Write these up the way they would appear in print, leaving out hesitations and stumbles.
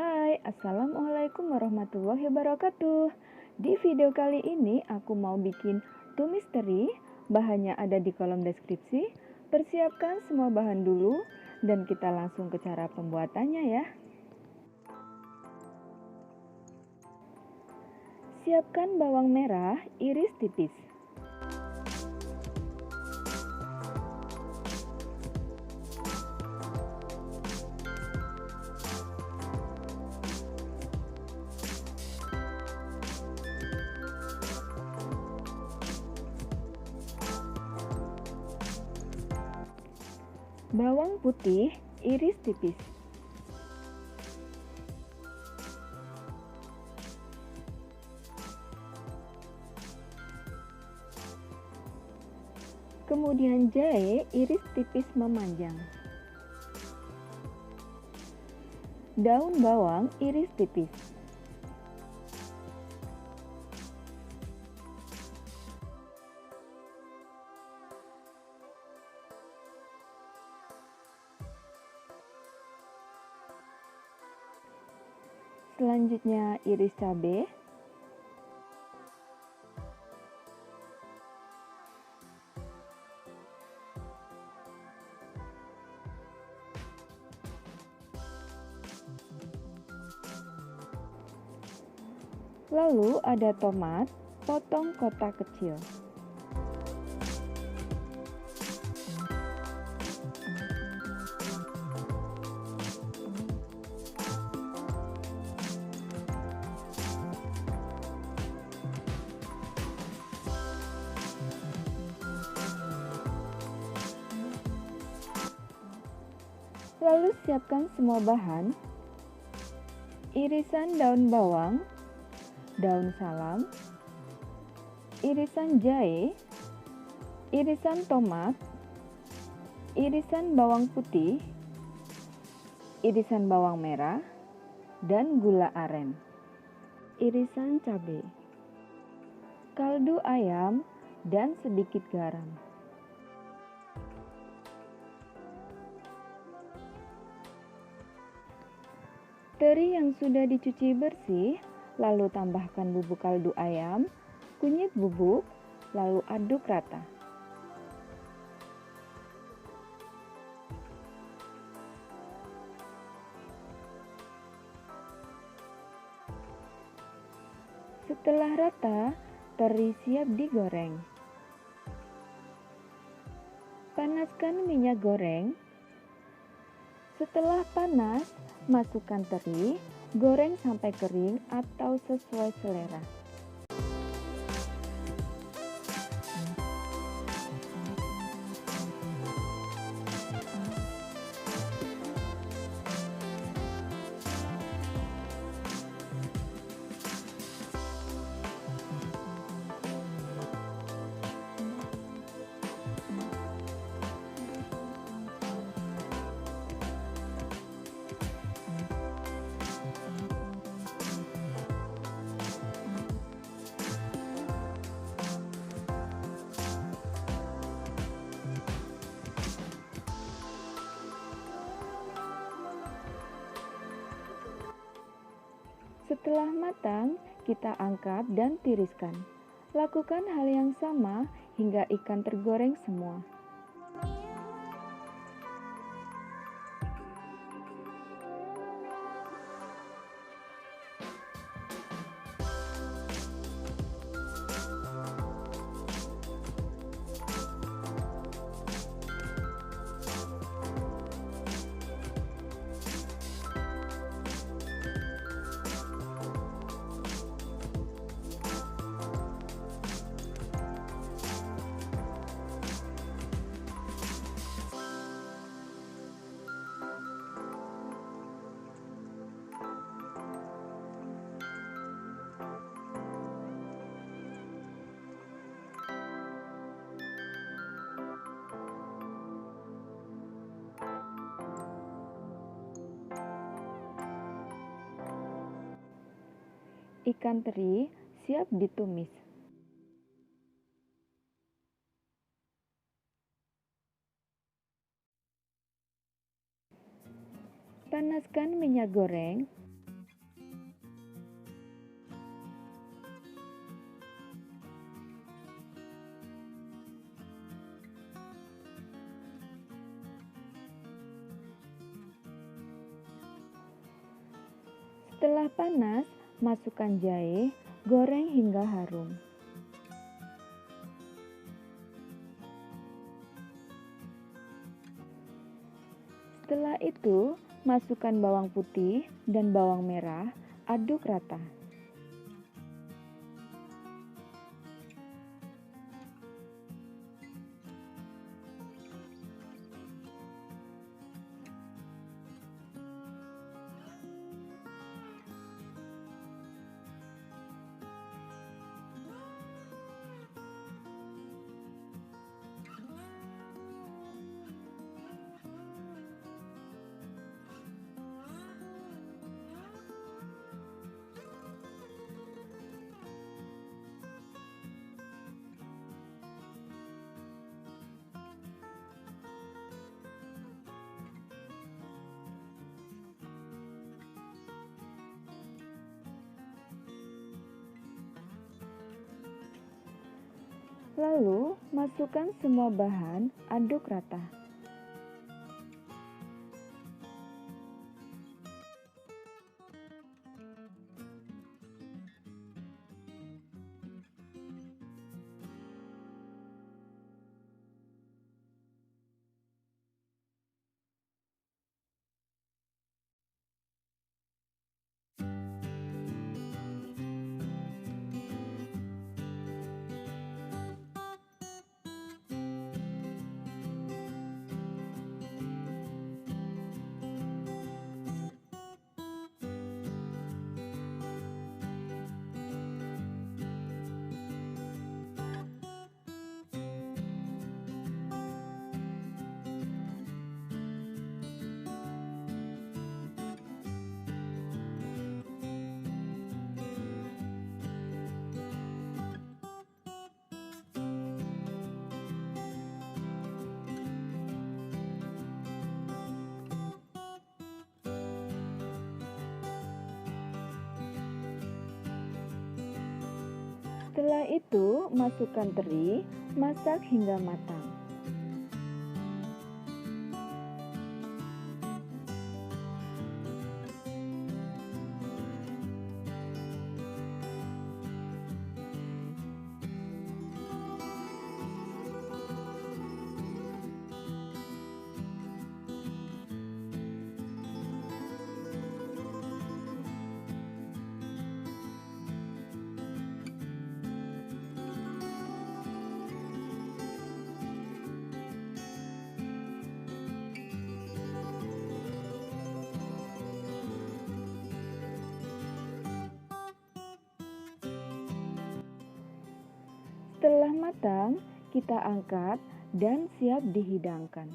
Hai, Assalamualaikum warahmatullahi wabarakatuh. Di video kali ini aku mau bikin tumis teri. Bahannya ada di kolom deskripsi. Persiapkan semua bahan dulu dan kita langsung ke cara pembuatannya ya. Siapkan bawang merah, iris tipis. Bawang putih, iris tipis. Kemudian jahe, iris tipis memanjang. Daun bawang, iris tipis. Selanjutnya iris cabai. Lalu ada tomat, potong kotak kecil. Lalu siapkan semua bahan. Irisan daun bawang, daun salam, irisan jahe, irisan tomat, irisan bawang putih, irisan bawang merah, dan gula aren. Irisan cabai, kaldu ayam, dan sedikit garam. Teri yang sudah dicuci bersih, lalu tambahkan bubuk kaldu ayam, kunyit bubuk, lalu aduk rata. Setelah rata, teri siap digoreng. Panaskan minyak goreng. Setelah panas, masukkan teri, goreng sampai kering atau sesuai selera. Setelah matang, kita angkat dan tiriskan. Lakukan hal yang sama hingga ikan tergoreng semua. Ikan teri siap ditumis. Panaskan minyak goreng. Setelah panas, masukkan jahe, goreng hingga harum. Setelah itu, masukkan bawang putih dan bawang merah, aduk rata. Lalu, masukkan semua bahan, aduk rata. Setelah itu, masukkan teri, masak hingga matang. Setelah matang, kita angkat dan siap dihidangkan.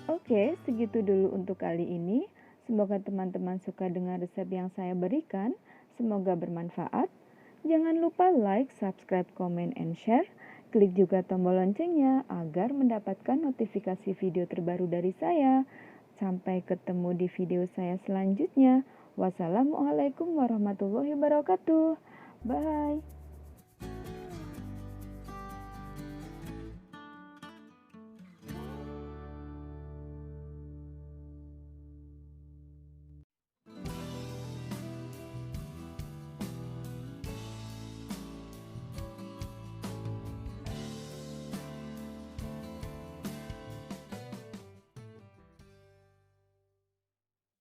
Oke, segitu dulu untuk kali ini. Semoga teman-teman suka dengan resep yang saya berikan. Semoga bermanfaat. Jangan lupa like, subscribe, comment, and share. Klik juga tombol loncengnya agar mendapatkan notifikasi video terbaru dari saya. Sampai ketemu di video saya selanjutnya. Wassalamualaikum warahmatullahi wabarakatuh. Bye.